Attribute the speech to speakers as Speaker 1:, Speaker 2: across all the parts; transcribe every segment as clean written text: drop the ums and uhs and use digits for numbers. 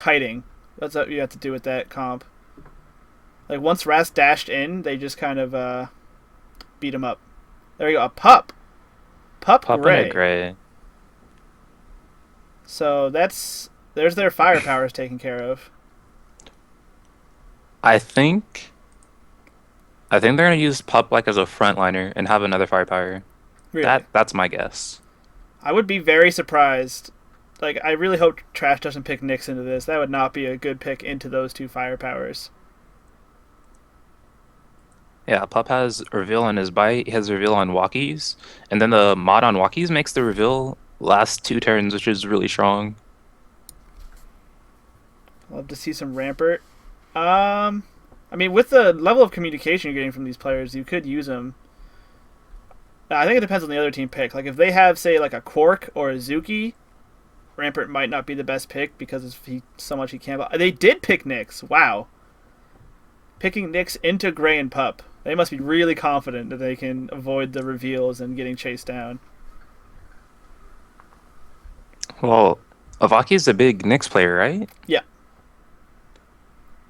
Speaker 1: kiting. That's what you have to do with that comp. Like once Rast dashed in, they just kind of beat him up. There we go. A pup. Pup
Speaker 2: Pup and a
Speaker 1: Gray.
Speaker 2: gray.
Speaker 1: So there's their firepowers taken care of.
Speaker 2: I think I think they're gonna use Pup like as a frontliner and have another firepower.
Speaker 1: Really.
Speaker 2: That's my guess.
Speaker 1: I would be very surprised. Like I really hope Trash doesn't pick Nyx into this. That would not be a good pick into those two firepowers.
Speaker 2: Yeah, Pup has reveal on his bite, he has reveal on walkies, and then the mod on walkies makes the reveal last 2 turns, which is really strong.
Speaker 1: Love to see some Rampart. I mean, with the level of communication you're getting from these players, you could use them. I think it depends on the other team pick. Like if they have, say, like a Quark or a Zuki, Rampart might not be the best pick because so much he can't. They did pick Nyx. Wow, picking Nyx into Gray and Pup. They must be really confident that they can avoid the reveals and getting chased down.
Speaker 2: Well, Avaki's a big Nyx player, right?
Speaker 1: Yeah,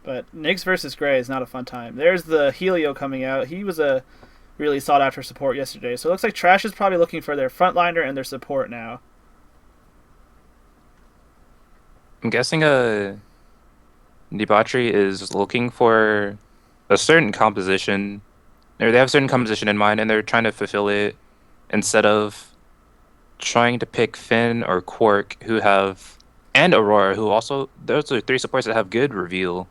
Speaker 1: but Nyx versus Gray is not a fun time. There's the Helio coming out. He was a really sought after support yesterday. So it looks like Trash is probably looking for their frontliner and their support now.
Speaker 2: I'm guessing Debauchery is looking for a certain composition, or they have a certain composition in mind, and they're trying to fulfill it instead of trying to pick Finn or Quark, who have, and Aurora, who also, those are 3 supports that have good reveal.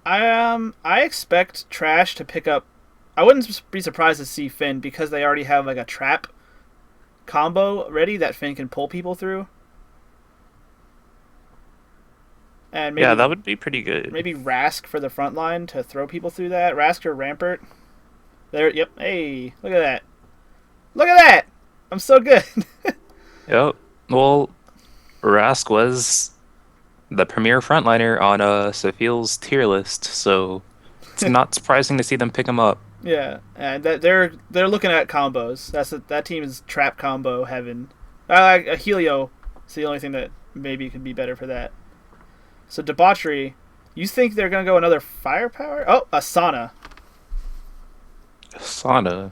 Speaker 1: I expect Trash to pick up. I wouldn't be surprised to see Finn because they already have like a trap combo ready that Finn can pull people through. And
Speaker 2: Yeah,
Speaker 1: maybe
Speaker 2: that would be pretty good.
Speaker 1: maybe Rask for the front line to throw people through that. Rask or Rampart. There, yep. Hey, look at that. Look at that. I'm so good.
Speaker 2: Yep. Well, Rask was the premier frontliner on Safil's tier list, so it's not surprising to see them pick him up.
Speaker 1: Yeah, and they're looking at combos. That team is trap combo heaven. A Helio is the only thing that maybe could be better for that. So Debauchery, you think they're gonna go another firepower? Oh, Asana.
Speaker 2: Sana.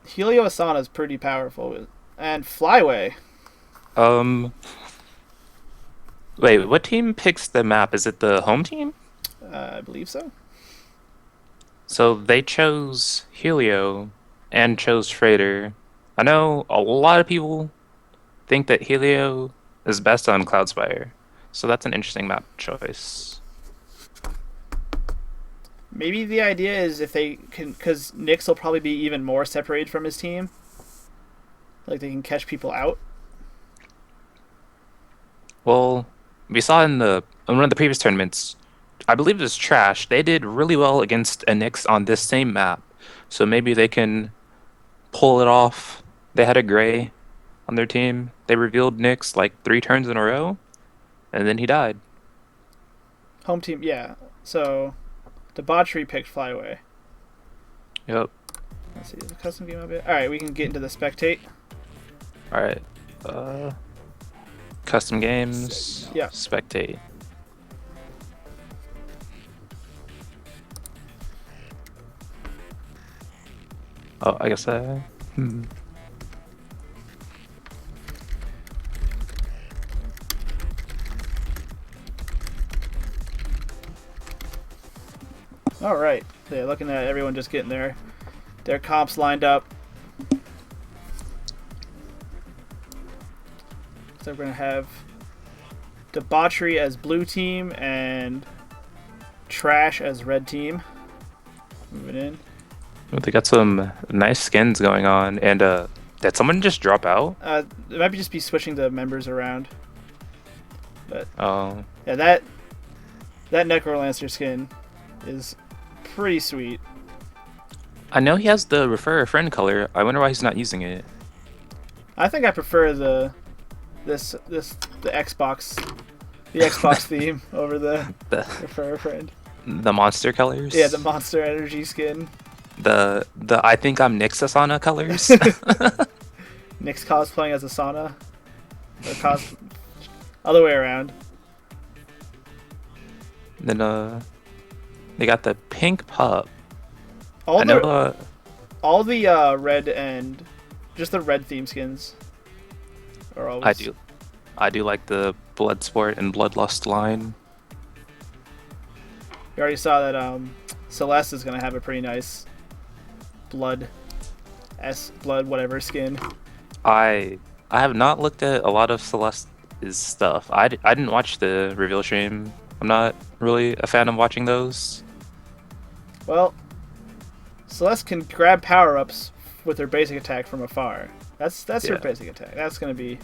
Speaker 1: Helio Asana is pretty powerful, and Flyway.
Speaker 2: Um, Wait, what team picks the map? Is it the home team?
Speaker 1: I believe so.
Speaker 2: So they chose Helio and chose Freighter. I know a lot of people think that Helio is best on Cloudspire, so that's an interesting map choice.
Speaker 1: Maybe the idea is if they can, because Nyx will probably be even more separated from his team. Like they can catch people out.
Speaker 2: Well, we saw in one of the previous tournaments, I believe it was Trash. They did really well against a Nyx on this same map, so maybe they can pull it off. They had a Gray on their team. They revealed Nyx like 3 turns in a row, and then he died.
Speaker 1: Home team, yeah. So Debauchery picked Flyway.
Speaker 2: Yep.
Speaker 1: Let's see, is the custom game up yet? All right, we can get into the spectate.
Speaker 2: All right. Uh, Custom games.
Speaker 1: Yeah.
Speaker 2: Spectate. Oh, I guess
Speaker 1: All right. So yeah, looking at everyone just getting their comps lined up. So we're gonna have Debauchery as blue team and Trash as red team. Moving in.
Speaker 2: they got some nice skins going on, and did someone just drop out?
Speaker 1: It might be just be switching the members around. But
Speaker 2: Oh,
Speaker 1: yeah, that Necrolancer skin is pretty sweet.
Speaker 2: I know he has the refer a friend color. I wonder why he's not using it.
Speaker 1: I think I prefer the Xbox theme over
Speaker 2: The
Speaker 1: the Fur Friend.
Speaker 2: the monster colors.
Speaker 1: Yeah, the Monster Energy skin.
Speaker 2: The I think I'm Nixasana colors.
Speaker 1: Nyx cosplaying as Asana. Or other way around.
Speaker 2: Then they got the pink pup.
Speaker 1: All
Speaker 2: I know.
Speaker 1: the red and just the red theme skins are always.
Speaker 2: I do like the Bloodsport and Bloodlust line.
Speaker 1: You already saw that Celeste is gonna have a pretty nice blood whatever skin.
Speaker 2: I have not looked at a lot of Celeste's stuff. I didn't watch the reveal stream. I'm not really a fan of watching those.
Speaker 1: Well, Celeste can grab power-ups with her basic attack from afar. That's her basic attack. That's gonna be.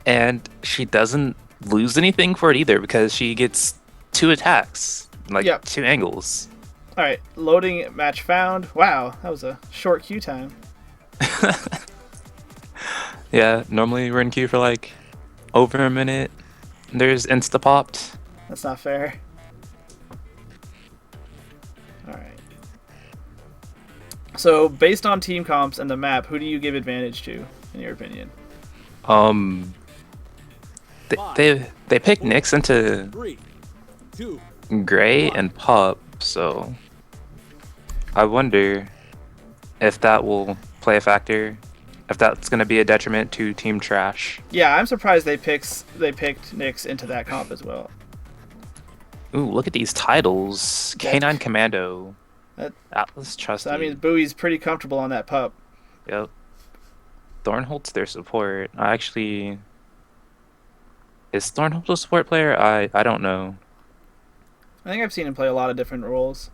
Speaker 2: And she doesn't lose anything for it either because she gets 2 attacks, like 2 angles.
Speaker 1: All right, loading match found. Wow, that was a short queue time.
Speaker 2: Yeah, normally we're in queue for like over a minute. There's insta-popped.
Speaker 1: That's not fair. Alright. So, based on team comps and the map, who do you give advantage to, in your opinion?
Speaker 2: They picked Nyx into Gray and Pup, so I wonder if that will play a factor. If that's going to be a detriment to Team Trash.
Speaker 1: Yeah, I'm surprised they picked Nyx into that comp as well.
Speaker 2: Ooh, look at these titles. K9 Commando. Atlas Trusty.
Speaker 1: So that means Bowie's pretty comfortable on that pup.
Speaker 2: Yep. Thornholt's their support. Is Thornholt a support player? I don't know.
Speaker 1: I think I've seen him play a lot of different roles.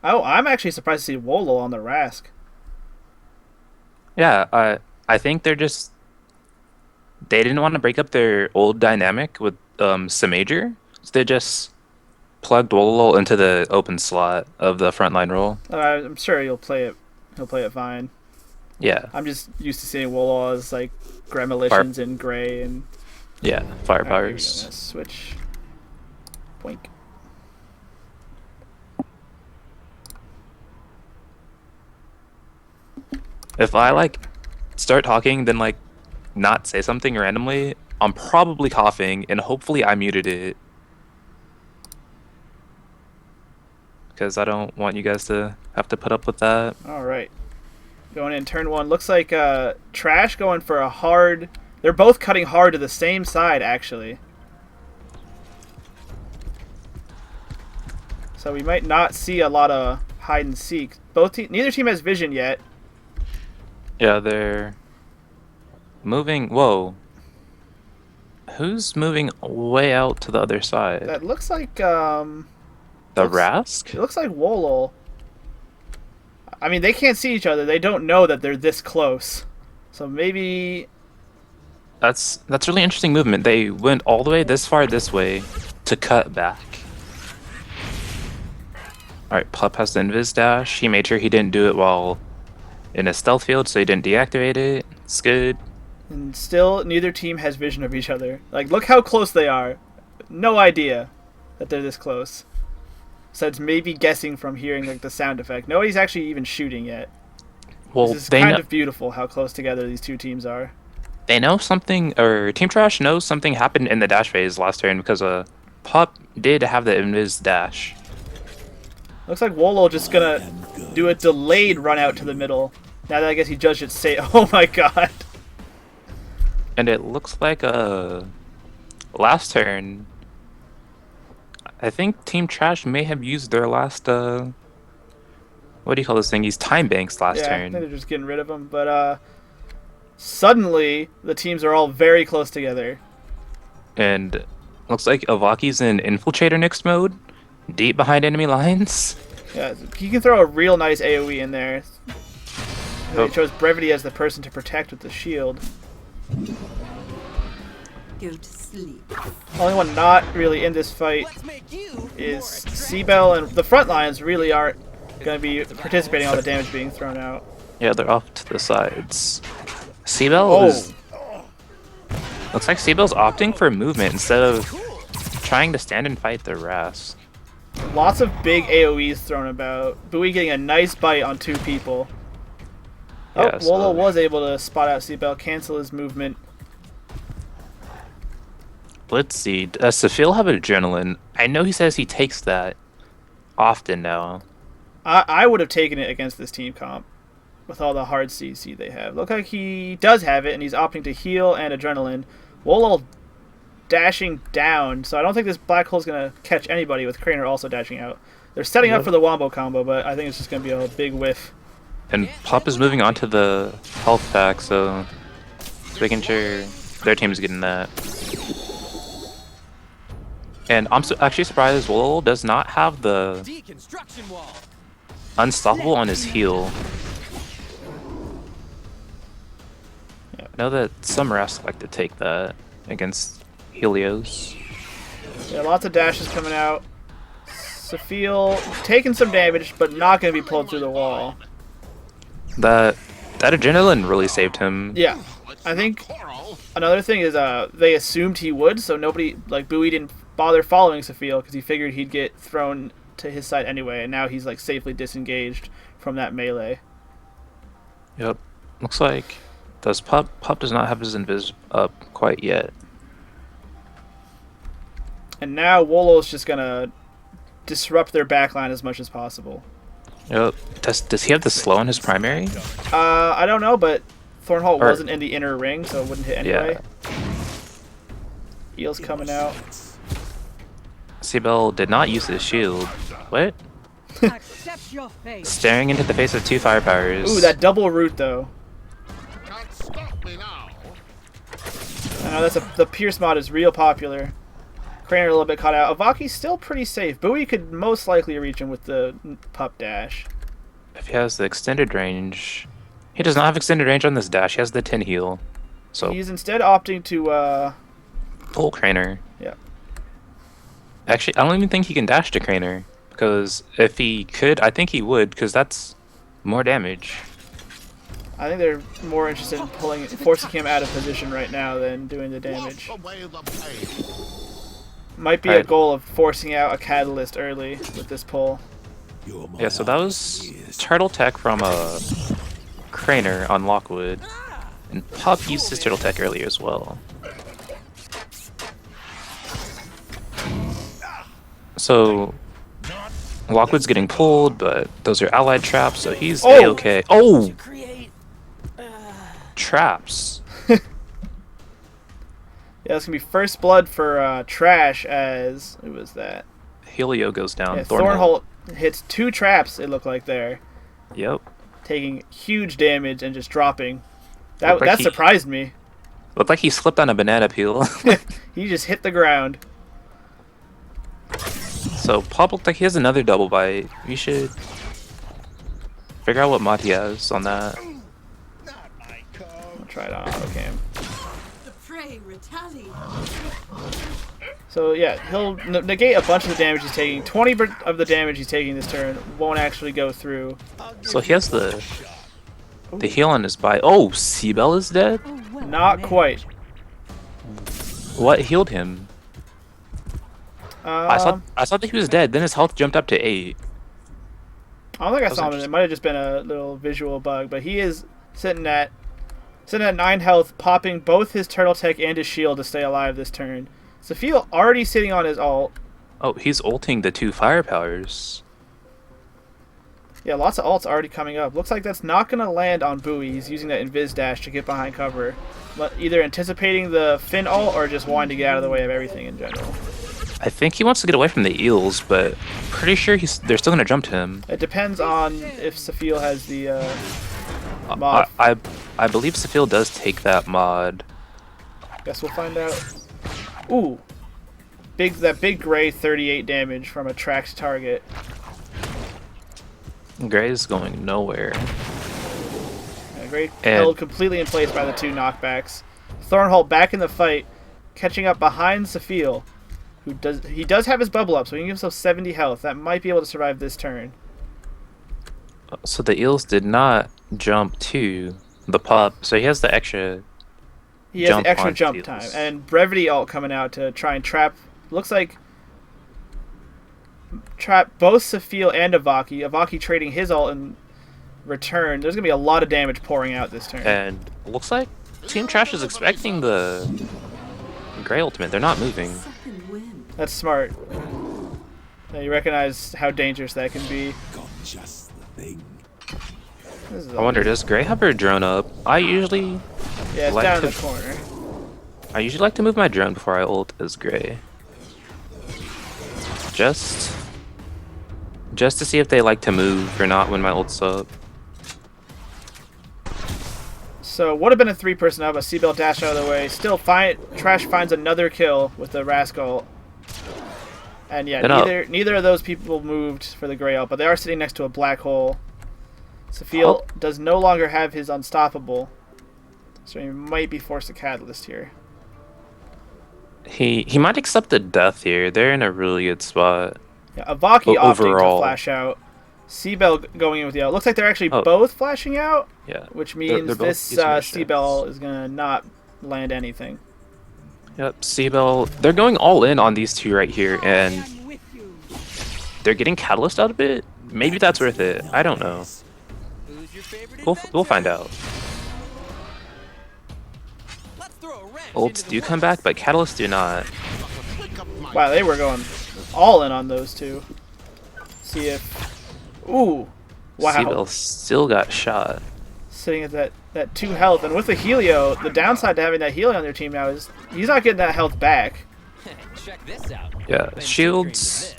Speaker 1: Oh, I'm actually surprised to see Wolo on the Rask.
Speaker 2: Yeah, I think they didn't want to break up their old dynamic with Samajor, so they just plugged Wololol into the open slot of the frontline role.
Speaker 1: I'm sure he'll play it fine.
Speaker 2: Yeah.
Speaker 1: I'm just used to seeing Wololol as like Gremolitions and Gray and
Speaker 2: firepowers.
Speaker 1: Switch. Boink.
Speaker 2: If I start talking, then not say something randomly, I'm probably coughing, and hopefully I muted it. Because I don't want you guys to have to put up with that.
Speaker 1: Alright. Going in turn 1. Looks like Trash going for a hard... They're both cutting hard to the same side, actually. So we might not see a lot of hide and seek. Neither team has vision yet.
Speaker 2: Yeah, they're moving. Whoa. Who's moving way out to the other side?
Speaker 1: That looks like
Speaker 2: the Rask?
Speaker 1: It looks like Wolol. I mean, they can't see each other. They don't know that they're this close. So maybe
Speaker 2: that's really interesting movement. They went all the way this far this way to cut back. Alright, Pup has the invis dash. He made sure he didn't do it while in a stealth field, so he didn't deactivate it. It's good.
Speaker 1: And still, neither team has vision of each other. Look how close they are. No idea that they're this close. So it's maybe guessing from hearing the sound effect. Nobody's actually even shooting yet.
Speaker 2: Well,
Speaker 1: this is kind of beautiful how close together these two teams are.
Speaker 2: They know something, or Team Trash knows something happened in the dash phase last turn because Pup did have the invis dash.
Speaker 1: Looks like Wolo just gonna do a delayed run out to the middle. Now that I guess he judged it say, oh my god.
Speaker 2: And it looks like last turn, I think Team Trash may have used their last what do you call this thing? These time banks last turn.
Speaker 1: I think they're just getting rid of them. But suddenly the teams are all very close together.
Speaker 2: And looks like Avaki's in Infiltrator Nyx mode, deep behind enemy lines.
Speaker 1: Yeah, he can throw a real nice AoE in there. He chose Brevity as the person to protect with the shield.
Speaker 3: Go to sleep.
Speaker 1: Only one not really in this fight is Seabell, and the front lines really aren't going to be participating in all the damage being thrown out.
Speaker 2: Yeah, they're off to the sides. Seabell is... Looks like Seabell's opting for movement instead of trying to stand and fight the Rask.
Speaker 1: Lots of big AoEs thrown about. Bowie getting a nice bite on 2 people. Oh,
Speaker 2: Yeah,
Speaker 1: Wolo was able to spot out Seabell, cancel his movement.
Speaker 2: Let's see. Does Safil have adrenaline? I know he says he takes that often now.
Speaker 1: I would have taken it against this team comp with all the hard CC they have. Look like he does have it, and he's opting to heal and adrenaline. Wolo dashing down, so I don't think this black hole's going to catch anybody with Craner also dashing out. They're setting up for the Wombo combo, but I think it's just going to be a big whiff.
Speaker 2: And Pop is moving on to the health pack, so making sure their team's getting that. And I'm actually surprised Wolo does not have the unstoppable on his heal. I know that some refs like to take that against Helios.
Speaker 1: Yeah, lots of dashes coming out. Safil taking some damage, but not going to be pulled through the wall.
Speaker 2: That adrenaline really saved him.
Speaker 1: Yeah, I think another thing is they assumed he would, so nobody, like Bowie didn't bother following Safil because he figured he'd get thrown to his side anyway, and now he's like safely disengaged from that melee.
Speaker 2: Yep. Looks like Pop does not have his invis up quite yet.
Speaker 1: And now Wolo's just gonna disrupt their backline as much as possible.
Speaker 2: Yep. Does he have the slow on his primary?
Speaker 1: I don't know, but Thornholt wasn't in the inner ring, so it wouldn't hit anyway. Eel's coming out.
Speaker 2: Seabell did not use his shield. What? Staring into the face of two firepowers.
Speaker 1: Ooh, that double root though. The Pierce mod is real popular. Craner a little bit caught out. Avaki's still pretty safe. Bowie could most likely reach him with the pup dash.
Speaker 2: If he has the extended range... He does not have extended range on this dash. He has the 10 heal. So
Speaker 1: he's instead opting to
Speaker 2: pull Craner.
Speaker 1: Yeah.
Speaker 2: Actually, I don't even think he can dash to Craner. Because if he could, I think he would, because that's more damage.
Speaker 1: I think they're more interested in forcing him out of position right now than doing the damage. Might be a goal of forcing out a catalyst early with this pull.
Speaker 2: Yeah, so that was Turtle Tech from Craner on Lockwood. And Pop used his Turtle Tech earlier as well. So Lockwood's getting pulled, but those are allied traps, so he's A-okay. Oh! Traps.
Speaker 1: Yeah, it's going to be first blood for Trash as... Who was that?
Speaker 2: Helio goes down.
Speaker 1: Yeah, Thornholt hits 2 traps, it looked like there.
Speaker 2: Yep.
Speaker 1: Taking huge damage and just dropping. That surprised me.
Speaker 2: Looked like he slipped on a banana peel.
Speaker 1: He just hit the ground.
Speaker 2: So Pop looked like he has another double bite. We should figure out what mod he has on that.
Speaker 1: I'll try it on auto cam.
Speaker 3: Retaliate.
Speaker 1: So yeah, he'll negate a bunch of the damage he's taking. 20 of the damage he's taking this turn won't actually go through.
Speaker 2: So he has the heal on his bite. Oh, Seabell is dead?
Speaker 1: Not quite.
Speaker 2: What healed him? I thought that he was dead. Then his health jumped up to 8.
Speaker 1: I don't think I saw him. It might have just been a little visual bug, but he is sitting at 9 health, popping both his Turtle Tech and his shield to stay alive this turn. Safil already sitting on his ult.
Speaker 2: Oh, he's ulting the 2 firepowers.
Speaker 1: Yeah, lots of ults already coming up. Looks like that's not going to land on Bowie. He's using that Invis dash to get behind cover. But either anticipating the Finn ult or just wanting to get out of the way of everything in general.
Speaker 2: I think he wants to get away from the eels, but pretty sure they're still going to jump to him.
Speaker 1: It depends on if Safil has the mod.
Speaker 2: I believe Safil does take that mod.
Speaker 1: Guess we'll find out. Ooh. That big gray 38 damage from a tracked target.
Speaker 2: Gray's going nowhere.
Speaker 1: Yeah, Gray held completely in place by the 2 knockbacks. Thornholt back in the fight, catching up behind Safil. He does have his bubble up, so he can give himself 70 health. That might be able to survive this turn.
Speaker 2: So the eels did not jump to the pup, so he has the extra.
Speaker 1: He has the extra jump time, and brevity ult coming out to try and trap. Looks like trap both Safil and Avaki. Avaki trading his ult in return. There's gonna be a lot of damage pouring out this turn.
Speaker 2: And looks like Team Trash is expecting the Gray ultimate. They're not moving.
Speaker 3: Second wind.
Speaker 1: That's smart. Yeah, you recognize how dangerous that can be.
Speaker 4: Got just the thing.
Speaker 1: This is
Speaker 2: I wonder, does Gray have her drone up? I usually
Speaker 1: yeah, it's
Speaker 2: like
Speaker 1: down
Speaker 2: to-
Speaker 1: in the corner.
Speaker 2: like to move my drone before I ult as Gray. Just to see if they like to move or not when my ult's up.
Speaker 1: So would have been a 3-person up, but Seabell dashed out of the way. Still, Trash finds another kill with the Rascal. And yeah, neither of those people moved for the Gray ult, but they are sitting next to a black hole. Sophiel does no longer have his Unstoppable, so he might be forced to Catalyst here.
Speaker 2: He might accept the death here. They're in a really good spot.
Speaker 1: Yeah, Avaki opting to
Speaker 2: overall-
Speaker 1: flash out. Seabell going in with the ult. Looks like they're actually
Speaker 2: Oh.
Speaker 1: both flashing out,
Speaker 2: Yeah.
Speaker 1: which
Speaker 2: They're
Speaker 1: means
Speaker 2: both
Speaker 1: this
Speaker 2: using their
Speaker 1: Seabell
Speaker 2: strats.
Speaker 1: is going to not land anything.
Speaker 2: Yep, Seabell. They're going all in on these two right here, and they're getting Catalyst out of it. Maybe that's worth it. I don't know. We'll find out. Ults do come back, but Catalysts do not.
Speaker 1: Wow, they were going all in on those two. See if... Ooh! Wow.
Speaker 2: Seabell still got shot.
Speaker 1: Sitting at that 2 health. And with the Helio, the downside to having that Helio on their team now is he's not getting that health back.
Speaker 5: Check this out.
Speaker 2: Yeah, shields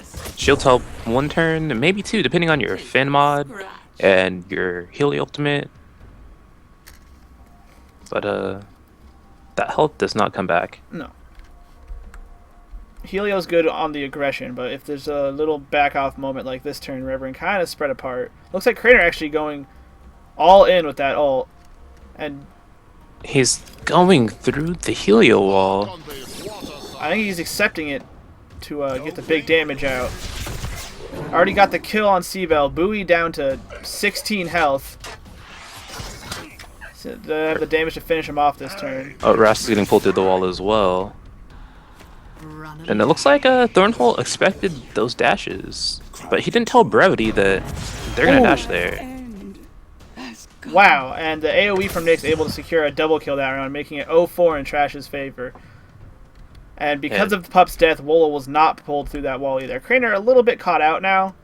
Speaker 2: help 1 turn, maybe 2, depending on your Fin mod and your Helio ultimate. But that health does not come back.
Speaker 1: No. Helio's good on the aggression, but if there's a little back off moment like this turn where everyone kind of spread apart. Looks like Crater actually going all in with that ult. And
Speaker 2: He's going through the Helio wall.
Speaker 1: I think he's accepting it to get the big damage out. Already got the kill on Seabell. Bowie down to 16 health. So they have the damage to finish him off this turn.
Speaker 2: Oh, Rast is getting pulled through the wall as well.
Speaker 3: Run
Speaker 2: And it looks like Thornholt expected those dashes. But he didn't tell Brevity that they're going to dash there.
Speaker 1: Wow, and the AoE from Nyx able to secure a double kill that round, making it 0-4 in Trash's favor. And because of the pup's death, Wola was not pulled through that wall either. Craner a little bit caught out now,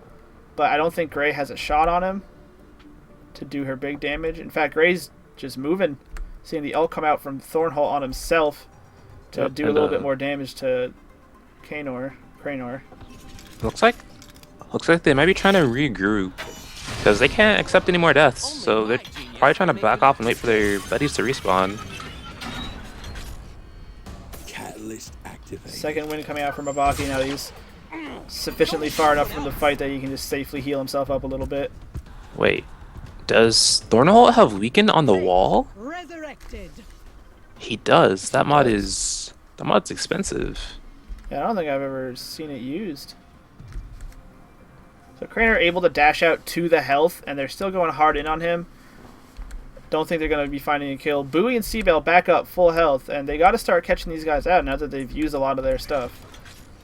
Speaker 1: but I don't think Gray has a shot on him to do her big damage. In fact, Gray's just moving, seeing the ult come out from Thornholt on himself to do a little bit more damage to Cranor.
Speaker 2: Looks like they might be trying to regroup. Because they can't accept any more deaths, so they're probably trying to back off and wait for their buddies to respawn.
Speaker 4: Catalyst activated.
Speaker 1: Second win coming out from Avaki. Now he's sufficiently far enough from the fight that he can just safely heal himself up a little bit.
Speaker 2: Wait, does Thornholt have weaken on the wall?
Speaker 3: Resurrected.
Speaker 2: He does. That mod's expensive.
Speaker 1: Yeah, I don't think I've ever seen it used. So Craner able to dash out to the health, and they're still going hard in on him. Don't think they're going to be finding a kill. Bowie and Seabell back up full health, and they got to start catching these guys out now that they've used a lot of their stuff.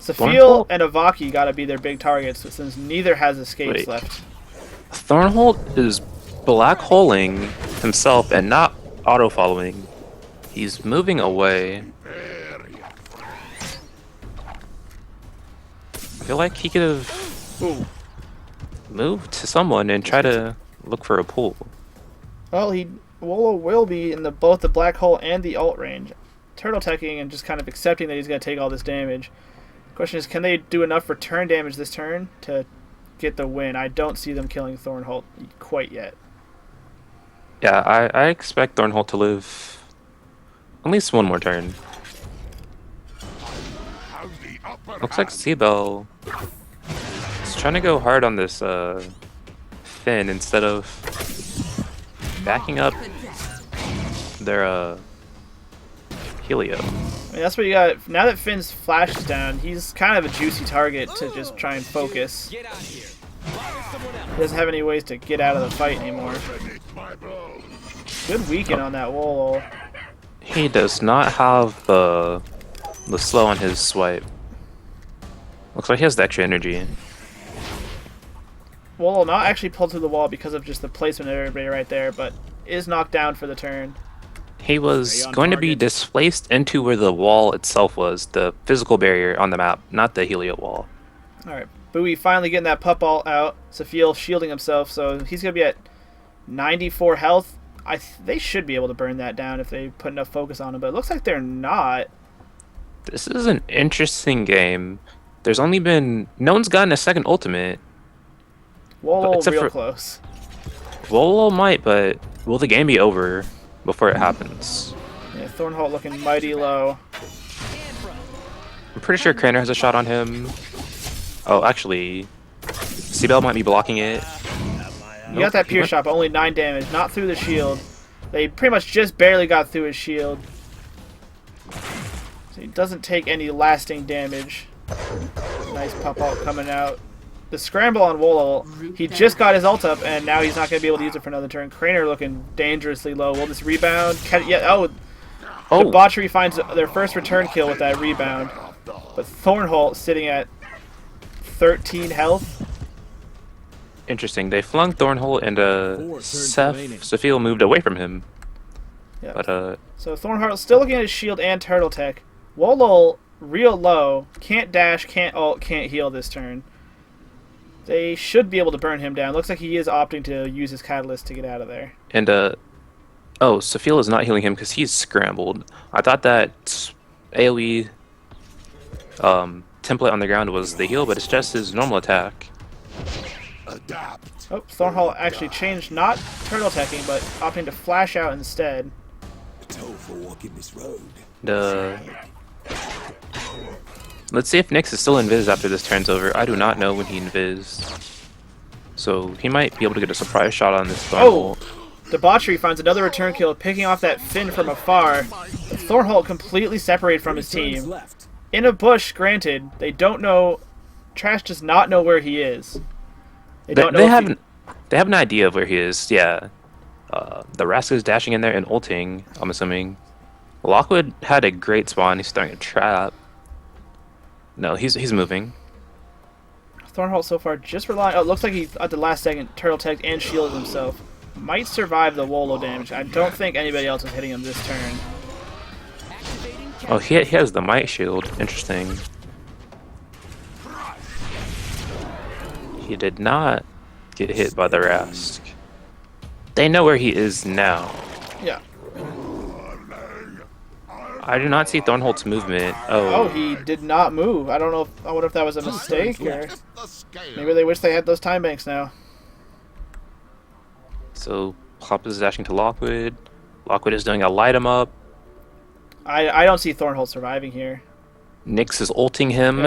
Speaker 1: Sophiel and Avaki got to be their big targets, since neither has escapes left.
Speaker 2: Thornholt is black holing himself and not auto following. He's moving away. I feel like he could have moved to someone and try to look for a pull.
Speaker 1: Well, Wolo will be in both the black hole and the alt range. Turtle teching and just kind of accepting that he's going to take all this damage. Question is, can they do enough return damage this turn to get the win? I don't see them killing Thornholt quite yet.
Speaker 2: Yeah, I expect Thornholt to live at least one more turn. Looks like Seabell is trying to go hard on this Finn instead of backing up their Helio.
Speaker 1: I mean, that's what you got. Now that Finn's flash is down, he's kind of a juicy target to just try and focus.
Speaker 5: Get out here.
Speaker 1: He doesn't have any ways to get out of the fight anymore. Good weaken on that wall.
Speaker 2: He does not have the slow on his swipe. Looks like he has the extra energy.
Speaker 1: Wolo not actually pulled through the wall because of just the placement of everybody right there, but is knocked down for the turn.
Speaker 2: He was
Speaker 1: Stay on
Speaker 2: going to be
Speaker 1: target.
Speaker 2: displaced into where the wall itself was, the physical barrier on the map, not the Helio wall.
Speaker 1: All right, Bowie finally getting that pup ball out. Safiel shielding himself, so he's gonna be at 94 health. They should be able to burn that down if they put enough focus on him, but it looks like they're not.
Speaker 2: This is an interesting game. There's only been... No one's gotten a second ultimate.
Speaker 1: Whoa,
Speaker 2: except
Speaker 1: real
Speaker 2: for-
Speaker 1: close.
Speaker 2: Volo might, but will the game be over before it happens?
Speaker 1: Yeah, Thornholt looking mighty low.
Speaker 2: I'm pretty sure Craner has a shot on him. Oh, actually, Seabell might be blocking it.
Speaker 1: You got that pierce shot, but only 9 damage, not through the shield. They pretty much just barely got through his shield. So he doesn't take any lasting damage. Nice pop ult coming out. The scramble on Wolo, he just got his ult up, and now he's not going to be able to use it for another turn. Craner looking dangerously low. Will this rebound? Debauchery finds their first return kill with that rebound. But Thornholt sitting at 13 health.
Speaker 2: Interesting. They flung Thornholt and Safiel moved away from him.
Speaker 1: Yep.
Speaker 2: But
Speaker 1: So Thornholt still looking at his shield and turtle tech. Wolo real low, can't dash, can't ult, can't heal this turn. They should be able to burn him down. Looks like he is opting to use his catalyst to get out of there.
Speaker 2: And oh, Safiel is not healing him because he's scrambled. I thought that AoE template on the ground was the heal, but it's just his normal attack.
Speaker 4: Adapt.
Speaker 1: Oh, Thornholt actually changed, not turtle teching, but opting to flash out instead.
Speaker 4: A toll for walking this road.
Speaker 2: Let's see if Nyx is still invis after this turn's over. I do not know when he invis. So he might be able to get a surprise shot on this Thornholt.
Speaker 1: Debauchery finds another return kill, picking off that Finn from afar. Thornholt completely separated from his
Speaker 4: Turns
Speaker 1: team.
Speaker 4: left.
Speaker 1: In a bush, granted, they don't know. Trash does not know where he is. They don't know.
Speaker 2: They have an idea of where he is. Yeah, the Rask is dashing in there and ulting. I'm assuming. Lockwood had a great spawn. He's throwing a trap. No, he's moving.
Speaker 1: Thornholt so far just relying. Oh, it looks like he at the last second turtle tagged and shielded himself. Might survive the Wolo damage. I don't think anybody else is hitting him this turn.
Speaker 2: Oh, he has the might shield. Interesting. He did not get hit by the Rask. They know where he is now.
Speaker 1: Yeah.
Speaker 2: I do not see Thornholt's movement.
Speaker 1: Oh, he did not move. I don't know. I wonder if that was a mistake or maybe they wish they had those time banks now.
Speaker 2: So Hop is dashing to Lockwood. Lockwood is doing a light him up.
Speaker 1: I don't see Thornholt surviving here.
Speaker 2: Nyx is ulting him.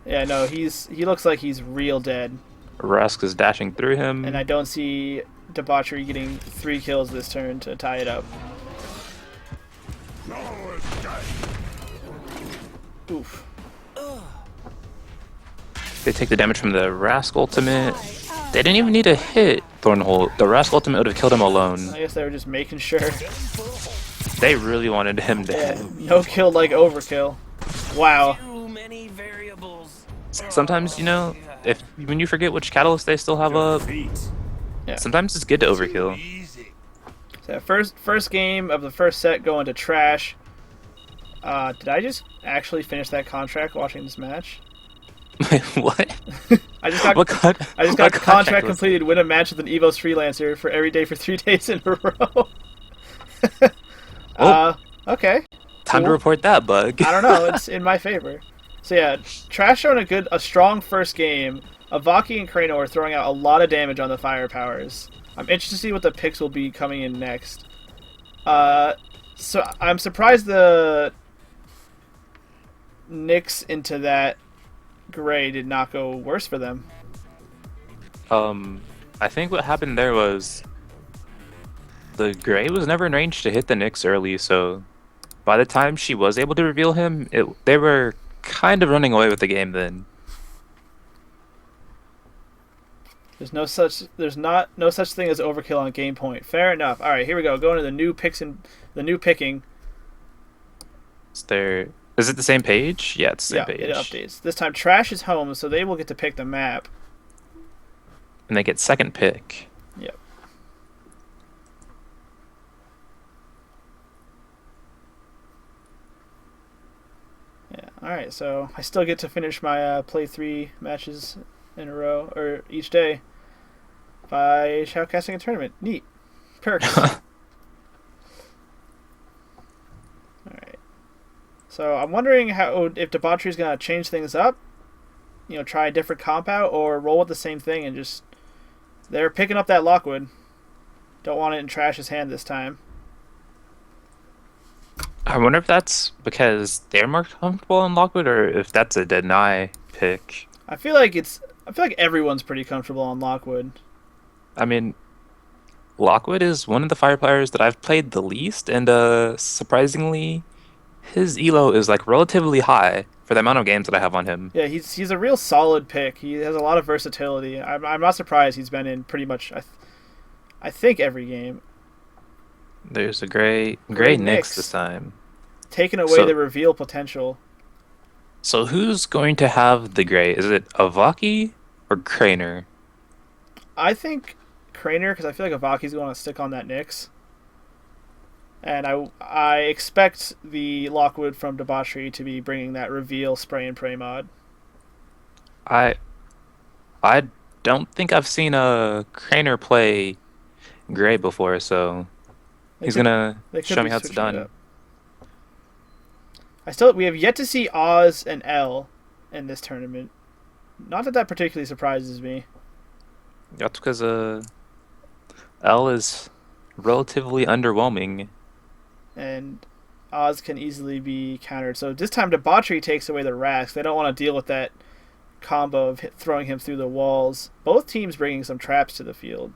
Speaker 1: Yeah, no, he looks like he's real dead.
Speaker 2: Rask is dashing through him.
Speaker 1: And I don't see Debauchery getting 3 kills this turn to tie it up. Oof.
Speaker 2: They take the damage from the Rask ultimate. They didn't even need to hit Thornholt. The Rask ultimate would have killed him alone.
Speaker 1: I guess they were just making sure.
Speaker 2: They really wanted him dead.
Speaker 1: Yeah, no kill like overkill. Wow.
Speaker 5: Too many variables.
Speaker 2: Sometimes, you know, when you forget which catalyst they still have up,
Speaker 1: Yeah.
Speaker 2: sometimes it's good to overkill.
Speaker 1: So first game of the first set going to trash. Did I just actually finish that contract watching this match?
Speaker 2: What?
Speaker 1: I just got
Speaker 2: What
Speaker 1: contract
Speaker 2: contract was
Speaker 1: completed. Win a match with an Evo's freelancer for every day for 3 days in a row. Okay.
Speaker 2: Time to
Speaker 1: Cool.
Speaker 2: report that bug.
Speaker 1: I don't know. It's in my favor. So yeah, Trash showing a strong first game. Avaki and Krano are throwing out a lot of damage on the firepowers. I'm interested to see what the picks will be coming in next. So I'm surprised the Nyx into that gray did not go worse for them.
Speaker 2: I think what happened there was the Gray was never in range to hit the Nyx early, so by the time she was able to reveal him, they were kind of running away with the game then.
Speaker 1: There's no such thing as overkill on game point. Fair enough. All right, here we go. Going to the new picks and the new picking.
Speaker 2: Is it the same page? Yeah, it's the same page.
Speaker 1: It updates. This time Trash is home, so they will get to pick the map.
Speaker 2: And they get second pick.
Speaker 1: Yep. Alright, so I still get to finish my play 3 matches in a row, or each day, by shoutcasting a tournament. Neat. Perks. Alright. So I'm wondering if Debauchery is going to change things up, try a different comp out, or roll with the same thing and just... They're picking up that Lockwood. Don't want it in Trash's hand this time.
Speaker 2: I wonder if that's because they're more comfortable in Lockwood, or if that's a deny pick.
Speaker 1: I feel like everyone's pretty comfortable on Lockwood.
Speaker 2: I mean, Lockwood is one of the fire players that I've played the least, and surprisingly, his elo is like relatively high for the amount of games that I have on him.
Speaker 1: Yeah, he's a real solid pick. He has a lot of versatility. I'm not surprised he's been in pretty much I think every game.
Speaker 2: There's a gray
Speaker 1: Nyx
Speaker 2: Nyx this time.
Speaker 1: Taking away the reveal potential.
Speaker 2: So who's going to have the gray? Is it Avaki or Craner?
Speaker 1: I think Craner, because I feel like Avaki's going to stick on that Nyx. And I expect the Lockwood from Debauchery to be bringing that reveal spray and pray mod.
Speaker 2: I don't think I've seen a Craner play gray before, so he's gonna show me how it's done.
Speaker 1: We have yet to see Oz and L in this tournament. Not that particularly surprises me.
Speaker 2: That's because L is relatively underwhelming.
Speaker 1: And Oz can easily be countered. So this time Debauchery takes away the Rask. They don't want to deal with that combo of throwing him through the walls. Both teams bringing some traps to the field.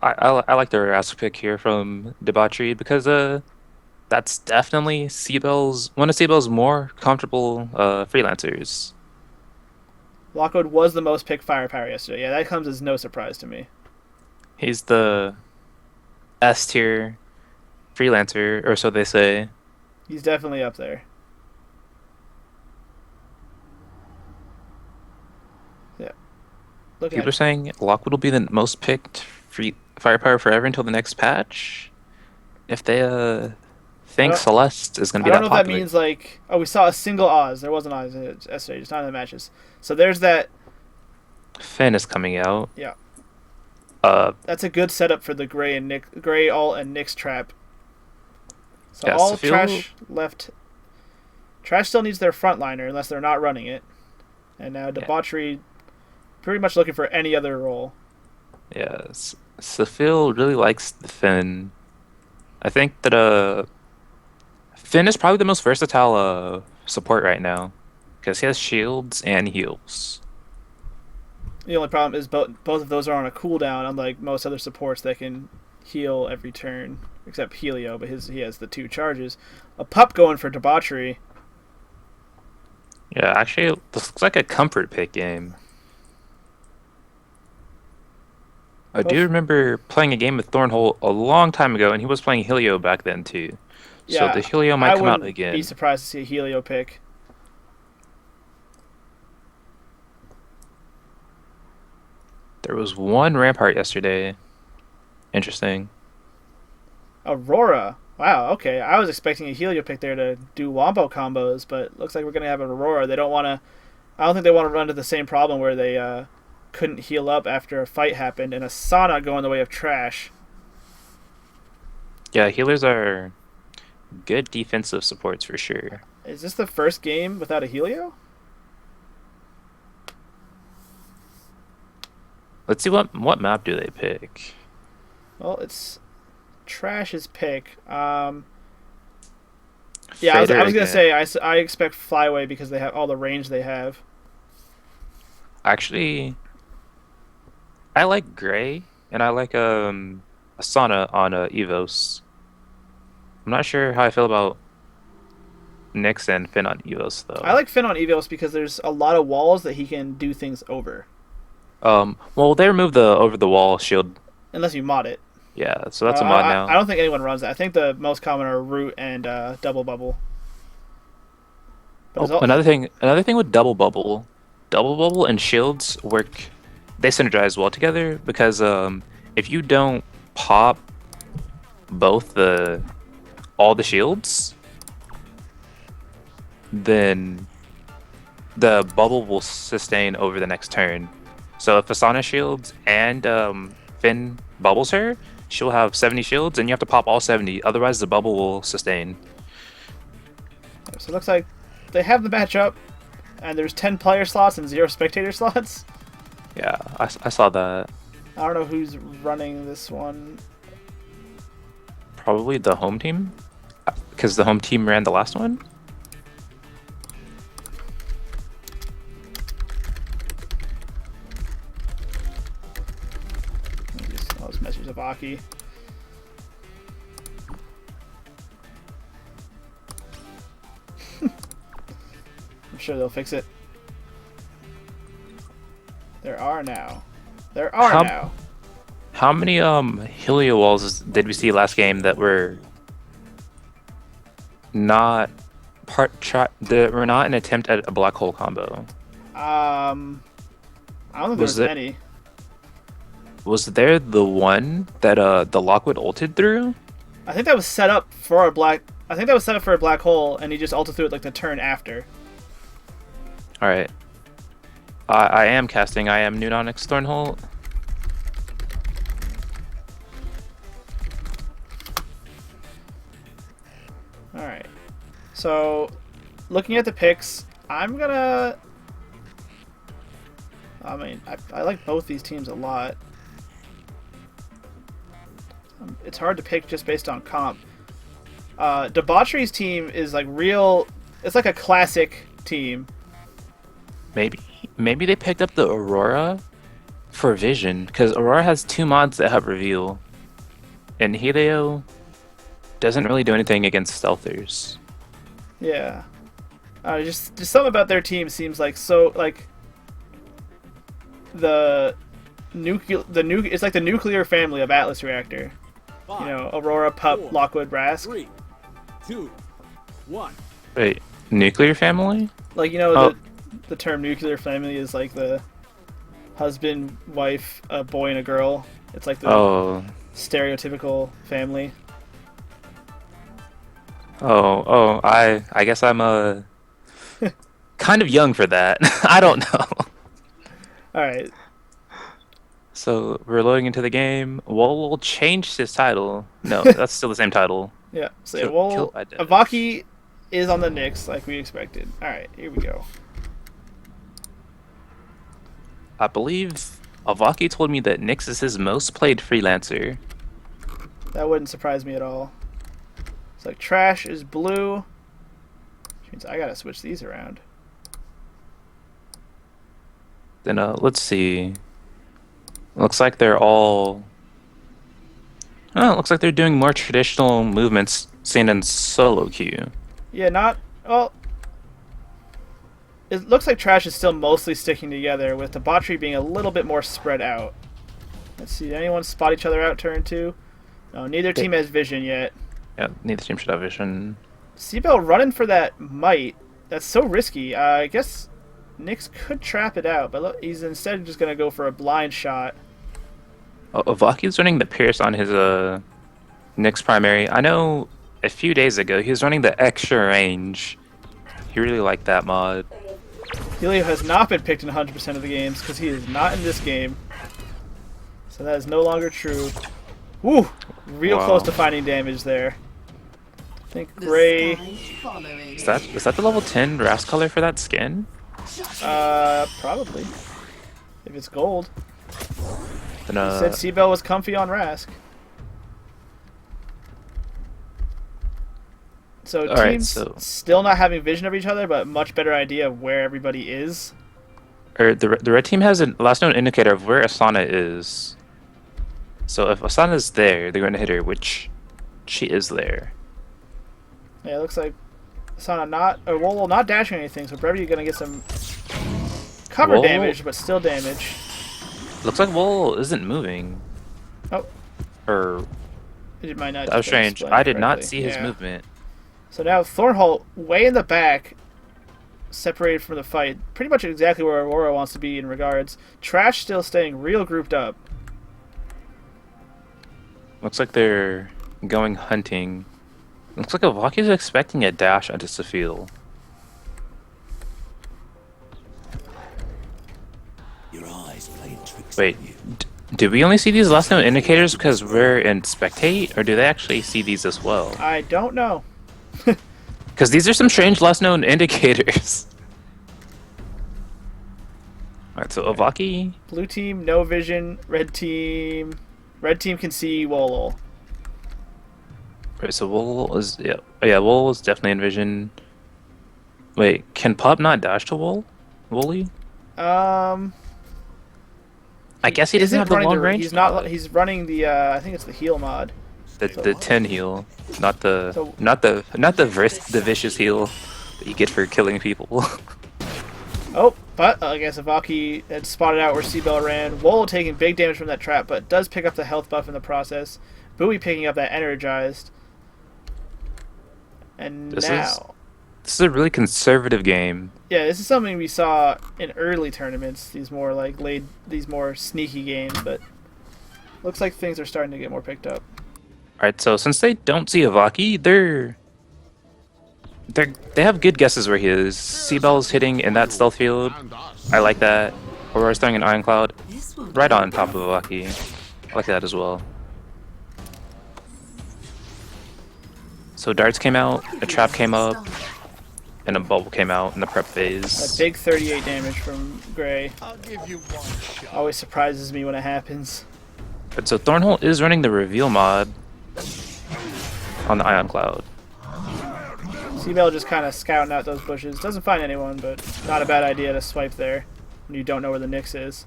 Speaker 2: I like the Rask pick here from Debauchery because that's definitely one of Seabell's more comfortable freelancers.
Speaker 1: Lockwood was the most picked firepower yesterday. Yeah, that comes as no surprise to me.
Speaker 2: He's the S tier freelancer, or so they say.
Speaker 1: He's definitely up there. Yeah.
Speaker 2: People are saying Lockwood will be the most picked free firepower forever until the next patch. If they think Celeste is going to be that popular.
Speaker 1: I don't know if that means like, we saw a single Oz. There wasn't Oz yesterday, just not in the matches. So there's that.
Speaker 2: Finn is coming out.
Speaker 1: Yeah. That's a good setup for the Gray alt and Nyx trap. So yeah, all Trash left. Trash still needs their frontliner unless they're not running it. And now Debauchery pretty much looking for any other role.
Speaker 2: Yes. Safil really likes the Finn. I think that Finn is probably the most versatile support right now because he has shields and heals.
Speaker 1: The only problem is both of those are on a cooldown, unlike most other supports that can heal every turn, except Helio, but he has the 2 charges. A pup going for Debauchery.
Speaker 2: Yeah, actually, this looks like a comfort pick game. I do remember playing a game with Thornhole a long time ago, and he was playing Helio back then too.
Speaker 1: Yeah,
Speaker 2: so the Helio might come out again.
Speaker 1: I wouldn't be surprised to see a Helio pick.
Speaker 2: There was one Rampart yesterday. Interesting.
Speaker 1: Aurora. Wow, okay. I was expecting a Helio pick there to do wombo combos, but looks like we're going to have an Aurora. They don't want to... I don't think they want to run into the same problem where they couldn't heal up after a fight happened, and a Sana going the way of Trash.
Speaker 2: Yeah, healers are good defensive supports for sure.
Speaker 1: Is this the first game without a Helio?
Speaker 2: Let's see what map do they pick.
Speaker 1: Well, it's Trash's pick. Yeah, I was gonna say I expect Flyway because they have all the range they have.
Speaker 2: Actually, I like Gray and I like Asana on Evos. I'm not sure how I feel about Nyx and Finn on Evos though.
Speaker 1: I like Finn on Evos because there's a lot of walls that he can do things over.
Speaker 2: Well, they removed the over the wall shield.
Speaker 1: Unless you mod it.
Speaker 2: Yeah, so that's a mod now.
Speaker 1: I don't think anyone runs that. I think the most common are Root and Double Bubble.
Speaker 2: But another thing with Double Bubble and shields work. They synergize well together because if you don't pop all the shields, then the bubble will sustain over the next turn. So if Asana shields and Finn bubbles her, she'll have 70 shields, and you have to pop all 70. Otherwise, the bubble will sustain.
Speaker 1: So it looks like they have the matchup, and there's 10 player slots and 0 spectator slots.
Speaker 2: Yeah, I saw that.
Speaker 1: I don't know who's running this one.
Speaker 2: Probably the home team, because the home team ran the last one.
Speaker 1: I'll just message Zavaki. I'm sure they'll fix it. There are now.
Speaker 2: How many Helio walls did we see last game that were not that were not an attempt at a black hole combo?
Speaker 1: I don't think
Speaker 2: Was
Speaker 1: there's
Speaker 2: it-
Speaker 1: any.
Speaker 2: Was there the one that the Lockwood ulted through?
Speaker 1: I think that was set up for a black. I think that was set up for a black hole, and he just ulted through it like the turn after.
Speaker 2: All right. I am casting. I am Nunonix Thornholt.
Speaker 1: All right. So, looking at the picks, I'm gonna. I mean, I like both these teams a lot. It's hard to pick just based on comp. Debauchery's team is like real. It's like a classic team.
Speaker 2: Maybe they picked up the Aurora for Vision, because Aurora has 2 mods that have reveal, and Helio doesn't really do anything against stealthers.
Speaker 1: Yeah. Just something about their team seems like so like it's like the nuclear family of Atlas Reactor. You know, Aurora, Pup, Lockwood, Rask.
Speaker 4: 3, 2, 1.
Speaker 2: Wait, nuclear family?
Speaker 1: Like, you know,
Speaker 2: Oh.
Speaker 1: the term nuclear family is like the husband, wife, a boy, and a girl. It's like the
Speaker 2: Oh,
Speaker 1: stereotypical family.
Speaker 2: I guess I'm kind of young for that. I don't know.
Speaker 1: All right.
Speaker 2: So we're loading into the game. We'll change his title. No, that's still the same title.
Speaker 1: Yeah. So
Speaker 2: Kill-
Speaker 1: well,
Speaker 2: killed by Dennis.
Speaker 1: Avaki is on the Knicks like we expected. All right, here we go.
Speaker 2: I believe Avaki told me that Nyx is his most played freelancer.
Speaker 1: That wouldn't surprise me at all. It's like trash is blue. Which means I gotta switch these around.
Speaker 2: Then let's see. Looks like they're all. Oh, it looks like they're doing more traditional movements seen in solo queue.
Speaker 1: Yeah, not well. It looks like trash is still mostly sticking together, with debauchery being a little bit more spread out. Let's see. Did anyone spot each other out turn 2? No, neither team has vision yet.
Speaker 2: Yeah, neither team should have vision.
Speaker 1: Seabell running for that might. That's so risky. I guess Nyx could trap it out, but look, he's instead just gonna go for a blind shot.
Speaker 2: Avaki's running the Pierce on his Nyx primary. I know a few days ago he was running the extra range. He really liked that mod.
Speaker 1: Helio has not been picked in 100% of the games because he is not in this game. So that is no longer true. Woo! Real
Speaker 2: Wow.
Speaker 1: close to finding damage there. I think
Speaker 3: The
Speaker 1: Gray.
Speaker 3: skies following.
Speaker 2: Is that the level 10 Ras color for that skin?
Speaker 1: Probably. If it's gold.
Speaker 2: Then,
Speaker 1: He said Seabell was comfy on Rask. So
Speaker 2: Alright,
Speaker 1: teams
Speaker 2: so-
Speaker 1: still not having vision of each other, but much better idea of where everybody is.
Speaker 2: or the red team has a last known indicator of where Asana is. So if Asana's there, they're going to hit her, which she is there.
Speaker 1: Yeah, it looks like Asana not dashing anything, so Brevity gonna get some cover
Speaker 2: Whoa.
Speaker 1: damage, but still damage.
Speaker 2: Looks like Wool isn't moving.
Speaker 1: Oh,
Speaker 2: Or
Speaker 1: it might not.
Speaker 2: that was
Speaker 1: just been
Speaker 2: strange.
Speaker 1: explained
Speaker 2: I did not
Speaker 1: correctly.
Speaker 2: see his
Speaker 1: Yeah.
Speaker 2: movement.
Speaker 1: So now Thornholt, way in the back, separated from the fight, pretty much exactly where Aurora wants to be in regards. Trash still staying real grouped up.
Speaker 2: Looks like they're going hunting. Looks like Avaki's expecting a dash onto Safil.
Speaker 4: Your eyes playing tricks
Speaker 2: Wait,
Speaker 4: on you.
Speaker 2: do we only see these last known indicators because we're in spectate, or do they actually see these as well?
Speaker 1: I don't know.
Speaker 2: Because these are some strange last known indicators. Alright, so Avaki.
Speaker 1: Blue team, no vision. Red team can see Wolol.
Speaker 2: Right, so Wool is Wool is definitely in vision. Wait, can Pub not dash to Wool? Wooly? I guess he doesn't have the long range.
Speaker 1: He's not. He's running the. I think it's the heal mod.
Speaker 2: The 10 heal, not the
Speaker 1: So-
Speaker 2: the vicious heal that you get for killing people.
Speaker 1: Oh, but I guess Avaki had spotted out where Seabell ran. Wolol taking big damage from that trap, but does pick up the health buff in the process. Bowie picking up that energized. And
Speaker 2: This
Speaker 1: now,
Speaker 2: is a really conservative game.
Speaker 1: yeah, this is something we saw in early tournaments. These more like these more sneaky games, but looks like things are starting to get more picked up.
Speaker 2: Alright, so since they don't see Avaki, they have good guesses where he is. Seabell's hitting in that stealth field. I like that. Aurora's throwing an Iron Cloud
Speaker 3: This will
Speaker 2: right on top of Avaki. I like that as well. So darts came out, a trap came up, and a bubble came out in the prep
Speaker 1: A
Speaker 2: phase.
Speaker 1: big 38 damage from Gray.
Speaker 4: I'll give you one shot.
Speaker 1: Always surprises me when it happens.
Speaker 2: But so Thornhole is running the reveal mod on the Ion Cloud.
Speaker 1: Seabell just kind of scouting out those bushes. Doesn't find anyone, but not a bad idea to swipe there when you don't know where the Nyx is.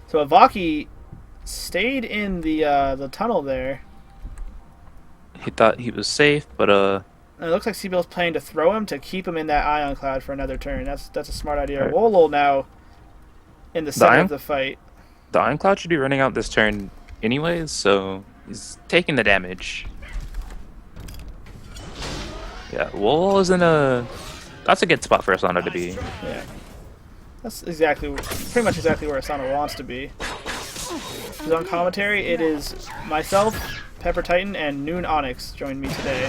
Speaker 1: So Avaki stayed in the tunnel there.
Speaker 2: He thought he was safe, but
Speaker 1: And it looks like Seabell's planning to throw him to keep him in that Ion Cloud for another turn. That's a smart idea.
Speaker 2: Right.
Speaker 1: Wolol now in the center
Speaker 2: Ion-
Speaker 1: of the fight.
Speaker 2: the Ion Cloud should be running out this turn anyways, so he's taking the damage. Yeah, Wool is in a... That's a good spot for Asana to be.
Speaker 1: Yeah. That's pretty much exactly where Asana wants to be. He's on commentary. It is myself, Pepper Titan, and Noon Onyx joined me today.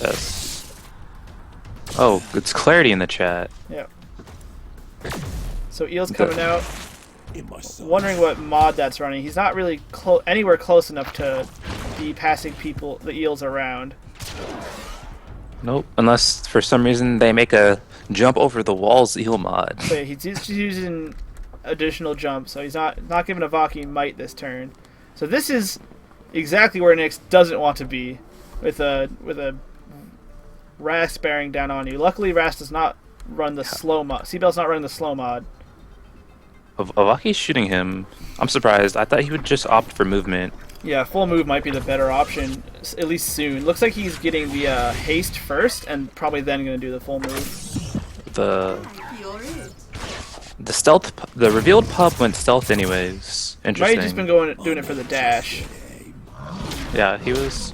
Speaker 2: Yes. Oh, it's Clarity in the chat.
Speaker 1: Yeah. So Eel's coming out,
Speaker 4: In my soul.
Speaker 1: wondering what mod that's running. He's not really anywhere close enough to be passing the Eels around.
Speaker 2: Nope, unless for some reason they make a jump over the walls heal mod.
Speaker 1: So yeah, he's just using additional jump, so he's not giving Avaki might this turn. So this is exactly where Nyx doesn't want to be, with a Rast bearing down on you. Luckily, Rast does not run the slow mod. Seabell's not running the slow mod.
Speaker 2: Avaki's shooting him. I'm surprised. I thought he would just opt for movement.
Speaker 1: Yeah, full move might be the better option, at least soon. Looks like he's getting the haste first, and probably then going to do the full move.
Speaker 2: The
Speaker 3: You're it.
Speaker 2: the revealed pub went stealth anyways.
Speaker 1: Might
Speaker 2: Interesting.
Speaker 1: have just been doing it for the dash.
Speaker 2: Yeah, he was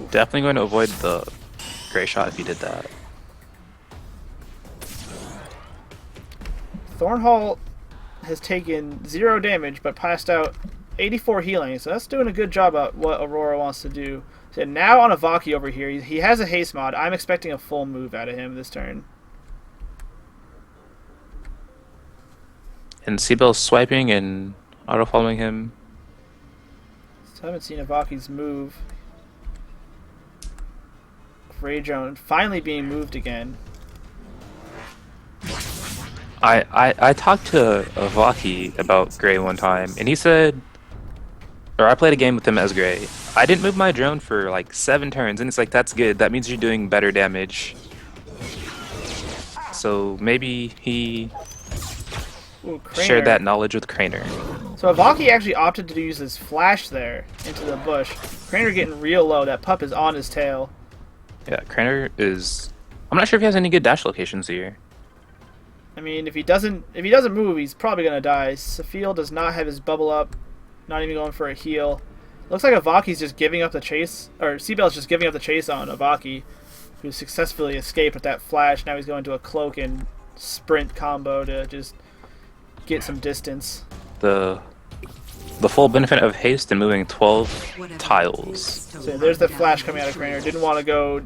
Speaker 2: definitely going to avoid the gray shot if he did that.
Speaker 1: Thornhall has taken 0 damage, but passed out 84 healing, so that's doing a good job at what Aurora wants to do. So now on Avaki over here, he has a haste mod. I'm expecting a full move out of him this turn.
Speaker 2: And Seabell's swiping and auto following him.
Speaker 1: So I haven't seen Avaki's move. Gray drone finally being moved again.
Speaker 2: I talked to Avaki about Gray one time, and he said, or I played a game with him as Gray. I didn't move my drone for like 7 turns, and it's like, that's good. That means you're doing better damage. So maybe he
Speaker 1: Ooh, Craner.
Speaker 2: shared that knowledge with Craner.
Speaker 1: So Avaki actually opted to use his flash there into the bush. Craner getting real low. That pup is on his tail.
Speaker 2: Yeah, Craner is... I'm not sure if he has any good dash locations here.
Speaker 1: I mean, if he doesn't move, he's probably gonna die. Safiel does not have his bubble up. Not even going for a heal. Looks like Avaki's just giving up the chase, or Seabell's just giving up the chase on Avaki, who successfully escaped with that flash. Now he's going to a cloak and sprint combo to just get some distance.
Speaker 2: The full benefit of haste and moving 12
Speaker 3: Whatever it
Speaker 2: tiles.
Speaker 3: takes to
Speaker 1: So there's the
Speaker 3: run
Speaker 1: flash
Speaker 3: down
Speaker 1: coming out of
Speaker 3: the
Speaker 1: Craner.
Speaker 3: trail.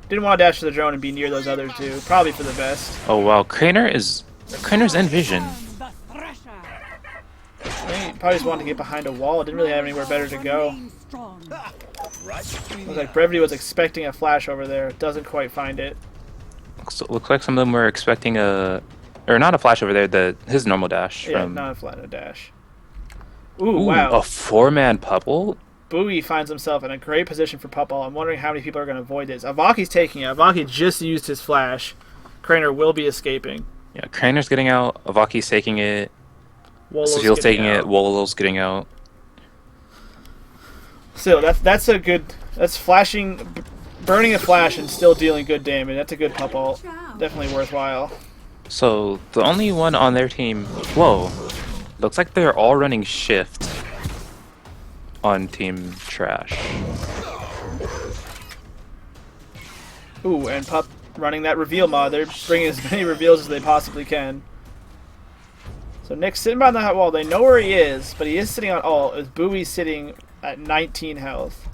Speaker 1: Didn't want to dash to the drone and be near those other two. Probably for the best.
Speaker 2: Oh wow, Craner's in vision.
Speaker 1: probably just wanted to get behind a wall. Didn't really have anywhere better to go.
Speaker 3: Remain strong.
Speaker 1: Looks like Brevity was expecting a flash over there. Doesn't quite find it.
Speaker 2: Looks like some of them were expecting a, or not a flash over there. His normal dash.
Speaker 1: Yeah,
Speaker 2: from,
Speaker 1: not a flat, a dash. Ooh,
Speaker 2: ooh,
Speaker 1: wow.
Speaker 2: a 4-man Pupple.
Speaker 1: Bowie finds himself in a great position for Pupple. I'm wondering how many people are going to avoid this. Avaki's taking it. Avaki just used his flash. Craner will be escaping.
Speaker 2: Yeah, Craner's getting out. Avaki's taking it.
Speaker 1: Wololo's
Speaker 2: Safil's taking
Speaker 1: out.
Speaker 2: it. Wololo's getting out.
Speaker 1: Still, that's a good. That's flashing, burning a flash and still dealing good damage. That's a good Pupple. Definitely worthwhile.
Speaker 2: So the only one on their team. Whoa, looks like they're all running shift on Team Trash.
Speaker 1: Ooh, and Pup running that reveal mod. They're bringing as many reveals as they possibly can. So Nick's sitting behind that wall. They know where he is, but he is sitting on ult. As Bowie's sitting at 19 health.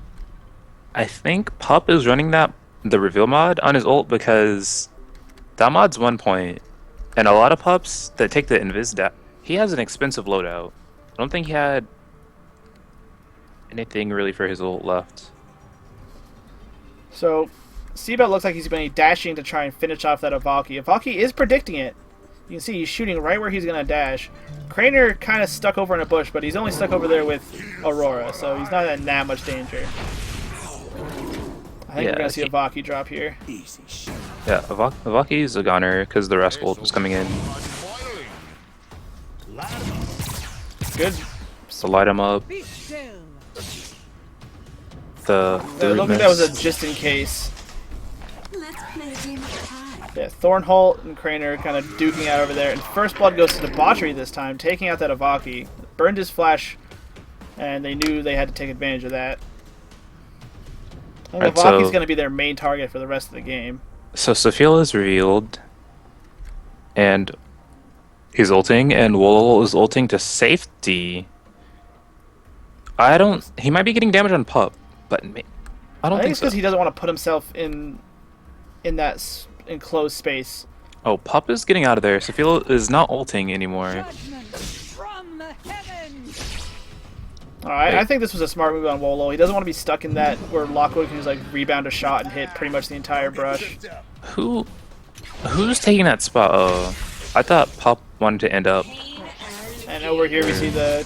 Speaker 2: I think Pup is running the reveal mod on his ult because that mod's 1 point, and a lot of Pups that take the invis dash. He has an expensive loadout. I don't think he had anything really for his ult left.
Speaker 1: So Seabelt looks like he's going to be dashing to try and finish off that Avaki. Avaki is predicting it. You can see he's shooting right where he's going to dash. Craner kind of stuck over in a bush, but he's only stuck over there with Aurora, so he's not in that much danger. I think we're going to see Avaki drop here.
Speaker 4: Easy shot.
Speaker 2: Yeah, Avaki's a goner because the rest ult was coming in.
Speaker 1: Good.
Speaker 2: So light him up.
Speaker 3: Be still.
Speaker 2: The
Speaker 1: It looked like that was a just in case.
Speaker 3: Let's play a game of tag.
Speaker 1: Yeah, Thornholt and Craner kind of duking out over there. And First Blood goes to Debauchery this time, taking out that Avaki. Burned his flash, and they knew they had to take advantage of that. I think
Speaker 2: Right,
Speaker 1: Avaki's
Speaker 2: so-
Speaker 1: going to be their main target for the rest of the game.
Speaker 2: So Safil is revealed, and he's ulting, and Wololo is ulting to safety. He might be getting damage on Pup, but I don't
Speaker 1: I think
Speaker 2: think
Speaker 1: it's
Speaker 2: so.
Speaker 1: because he doesn't want to put himself in that enclosed space.
Speaker 2: Oh, Pup is getting out of there. Safil is not ulting anymore.
Speaker 3: Judgment from the heavens.
Speaker 1: Alright, I think this was a smart move on Wolo. He doesn't want to be stuck in that where Lockwood can just like rebound a shot and hit pretty much the entire brush.
Speaker 2: Who's taking that spot? Oh, I thought Pup wanted to end up.
Speaker 1: And over here we see the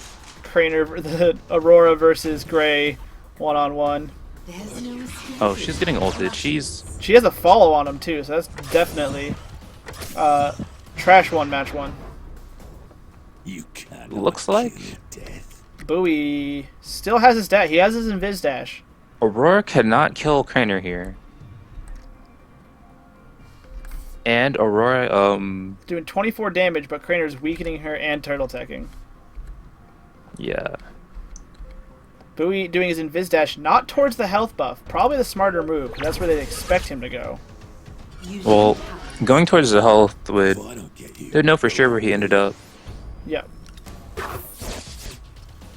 Speaker 1: the Aurora versus Gray one-on-one.
Speaker 3: There's no escape.
Speaker 2: Oh, she's getting ulted.
Speaker 1: She has a follow on him too, so that's definitely trash one, match one.
Speaker 4: You cannot
Speaker 2: Looks like-
Speaker 4: kill death.
Speaker 1: Bowie still has his dash. He has his invis dash.
Speaker 2: Aurora cannot kill Craner here. And Aurora,
Speaker 1: Doing 24 damage, but Craner's weakening her and turtle teching.
Speaker 2: yeah.
Speaker 1: Bowie doing his invis dash not towards the health buff. Probably the smarter move, because that's where they'd expect him to go.
Speaker 2: Well, going towards the health would,
Speaker 4: If I don't get you,
Speaker 2: they'd know for sure where he ended up.
Speaker 1: Yep.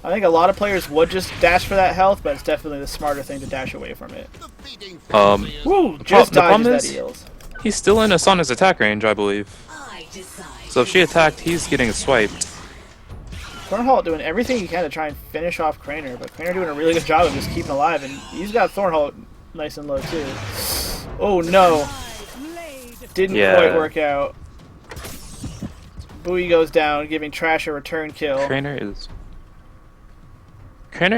Speaker 1: I think a lot of players would just dash for that health, but it's definitely the smarter thing to dash away from it. Woo! Just
Speaker 2: the problem
Speaker 1: dodges that
Speaker 2: is-
Speaker 1: eels.
Speaker 2: He's still in Asana's attack range, I believe.
Speaker 3: I decide.
Speaker 2: So if she attacked, he's getting swiped.
Speaker 1: Thornholt doing everything he can to try and finish off Craner, but Craner doing a really good job of just keeping alive, and he's got Thornholt nice and low too. Oh no! Didn't
Speaker 2: Yeah.
Speaker 1: quite work out. Bowie goes down, giving Trash a return kill.
Speaker 2: Craner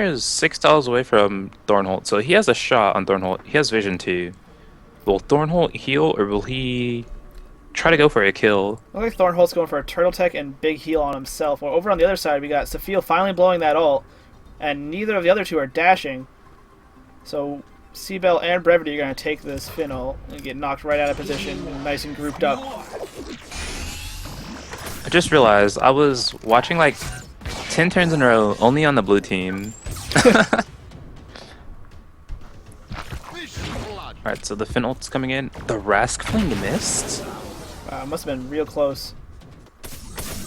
Speaker 2: is 6 tiles away from Thornholt, so he has a shot on Thornholt. He has vision too. Will Thornholt heal, or will he try to go for a kill?
Speaker 1: Looks like Thornholt's going for a turtle tech and big heal on himself. Well, over on the other side, we got Safil finally blowing that ult, and neither of the other two are dashing. So Seabell and Brevity are going to take this Finn ult and get knocked right out of position, nice and grouped up.
Speaker 2: I just realized I was watching like 10 turns in a row only on the blue team. Alright, so the Finn ult's coming in. The Rask Fling missed?
Speaker 1: Must have been real close.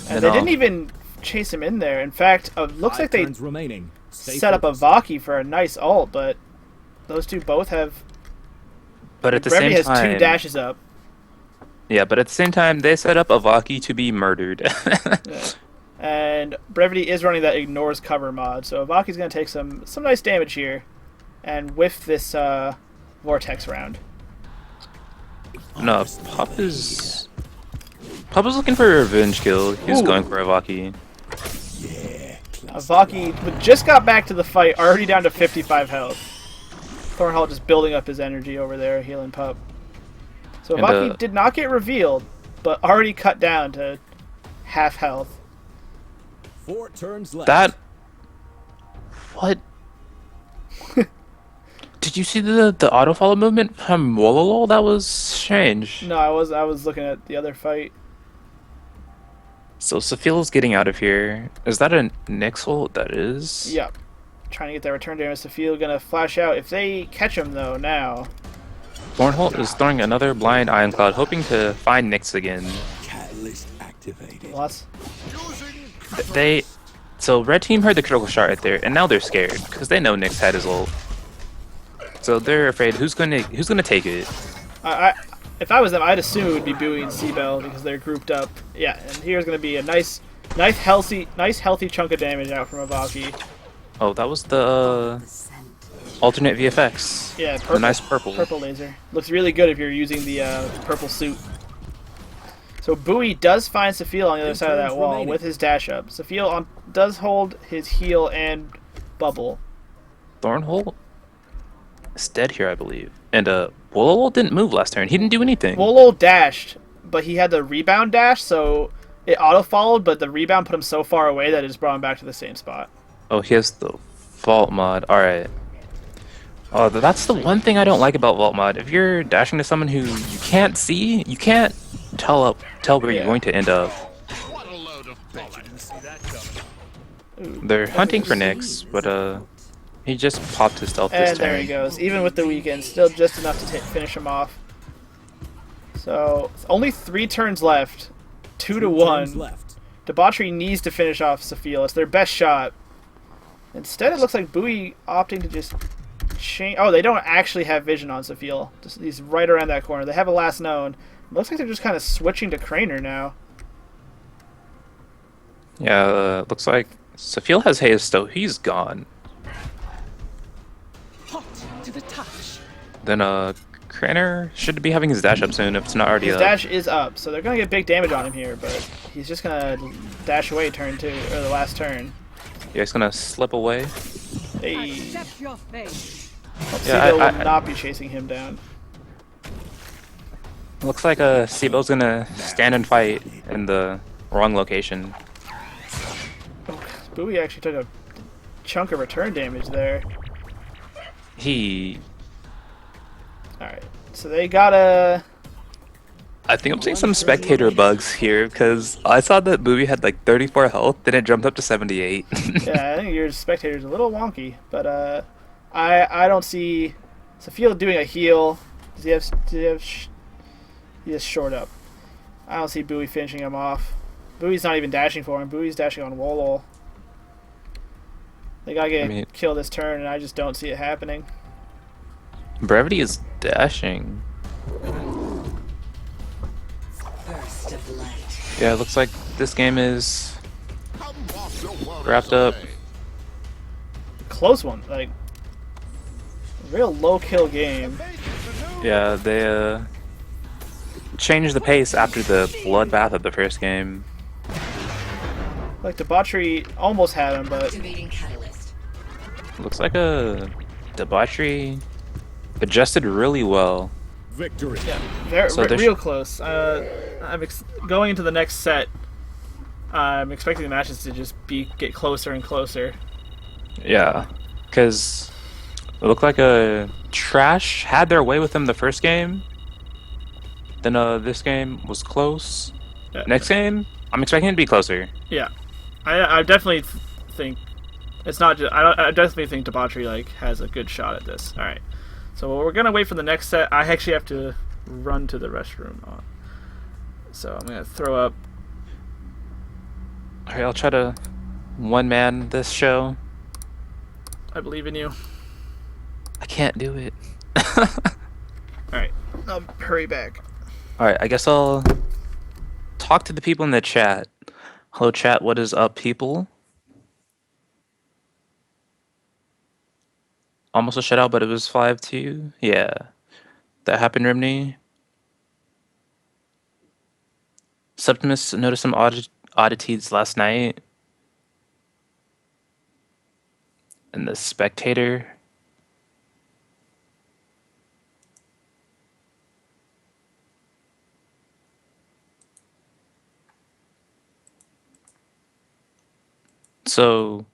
Speaker 1: And
Speaker 2: And,
Speaker 1: they didn't even chase him in there. In fact, looks like they
Speaker 4: remaining.
Speaker 1: set up a Vaki for a nice ult, but those two both have...
Speaker 2: But at the
Speaker 1: Brevity
Speaker 2: same
Speaker 1: has
Speaker 2: time...
Speaker 1: two dashes up.
Speaker 2: Yeah, but at the same time, they set up a Vaki to be murdered.
Speaker 1: Yeah. And Brevity is running that ignores cover mod, so Avaki's going to take some nice damage here, and whiff this Vortex round.
Speaker 2: No, Papa's looking for a revenge kill. He's
Speaker 1: Ooh.
Speaker 2: going for Avaki.
Speaker 4: Yeah,
Speaker 1: Avaki just got back to the fight, already down to 55 health. Thornhall just building up his energy over there, healing Pup. So
Speaker 2: And,
Speaker 1: Avaki did not get revealed, but already cut down to half health.
Speaker 4: 4 turns left.
Speaker 2: That... What? Did you see the auto follow movement from Wololo? That was strange.
Speaker 1: No, I was looking at the other fight.
Speaker 2: So Sophiel's getting out of here. Is that a Nyx ult? That is.
Speaker 1: Yep. Trying to get that return damage. Sophia gonna flash out. If they catch him though now.
Speaker 2: Thornholt is throwing another blind Iron Cloud, hoping to find Nyx again.
Speaker 4: Catalyst activated.
Speaker 1: Lots.
Speaker 2: So red team heard the critical shot right there, and now they're scared because they know Nyx had his ult. So they're afraid who's gonna take it.
Speaker 1: If I was them, I'd assume it would be Bowie and Seabell because they're grouped up. Yeah, and here's gonna be a nice healthy chunk of damage out from Avaki.
Speaker 2: Oh, that was the alternate VFX.
Speaker 1: Yeah,
Speaker 2: The nice purple.
Speaker 1: Purple laser looks really good if you're using the purple suit. So Bowie does find Sophia on the other side of that wall with his dash up. Sophia does hold his heal and bubble.
Speaker 2: Thornholt is dead here, I believe. And Wololo didn't move last turn. He didn't do anything.
Speaker 1: Wolo dashed, but he had the rebound dash, so it auto followed, but the rebound put him so far away that it just brought him back to the same spot.
Speaker 2: Oh, he has the Vault mod. Alright. Oh, that's the one thing I don't like about Vault mod. If you're dashing to someone who you can't see, you can't tell where you're going to end up. They're hunting for Nyx, but he just popped his stealth this
Speaker 1: And
Speaker 2: turn.
Speaker 1: there he goes. Even with the weekend, still just enough to finish him off. So only 3 turns left. 2 to 1.
Speaker 4: Left.
Speaker 1: Debauchery needs to finish off Sophia. It's their best shot. Instead, it looks like Bowie opting to just change. Oh, they don't actually have vision on Sophia. He's right around that corner. They have a last known. It looks like they're just kind of switching to Craner now.
Speaker 2: Yeah, looks like Sophia has haste, so he's gone.
Speaker 5: Hot to the touch.
Speaker 2: Then Craner should be having his dash up soon if it's not already
Speaker 1: His
Speaker 2: up.
Speaker 1: dash is up, so they're going to get big damage on him here, but he's just going to dash away turn 2, or the last turn.
Speaker 2: Yeah, he's gonna slip away.
Speaker 1: Hey.
Speaker 3: Accept your fate.
Speaker 2: Yeah,
Speaker 1: Seagull
Speaker 2: I-
Speaker 1: will not be chasing him down.
Speaker 2: Looks like Sibo's gonna stand and fight in the wrong location.
Speaker 1: Bowie actually took a chunk of return damage there. Alright, so they gotta...
Speaker 2: I think I'm seeing some spectator bugs here because I saw that Bowie had like 34 health, then it jumped up to 78.
Speaker 1: Yeah, I think your spectator's a little wonky, but I don't see Sophia doing a heal. Does he have he is short up. I don't see Bowie finishing him off. Bowie's not even dashing for him. Bowie's dashing on Wolol. They gotta kill this turn, and I just don't see it happening.
Speaker 2: Brevity is dashing.
Speaker 3: Burst of light.
Speaker 2: Yeah, it looks like this game is wrapped up.
Speaker 1: Close one, like real low kill game.
Speaker 2: Yeah, they changed the pace after the bloodbath of the first game.
Speaker 1: Like Debauchery almost had him, but
Speaker 3: Activating catalyst.
Speaker 2: Looks like a Debauchery adjusted really well.
Speaker 4: Victory.
Speaker 1: yeah, they're
Speaker 2: So there's-
Speaker 1: real close. Going into the next set. I'm expecting the matches to just get closer and closer.
Speaker 2: Yeah, because it looked like Trash had their way with them the first game. Then this game was close.
Speaker 1: Yeah.
Speaker 2: Next game, I'm expecting it to be closer.
Speaker 1: Yeah, I definitely think it's not just. I definitely think Debauchery has a good shot at this. All right, so we're gonna wait for the next set. I actually have to run to the restroom, so I'm gonna throw up.
Speaker 2: Alright, I'll try to one-man this show.
Speaker 1: I believe in you.
Speaker 2: I can't do it.
Speaker 1: All right, I'll hurry back.
Speaker 2: Alright, I guess I'll talk to the people in the chat. Hello chat, what is up people? almost a shutout, but it was 5-2. Yeah, that happened, Rimney. Septimus noticed some oddities last night. And the spectator. So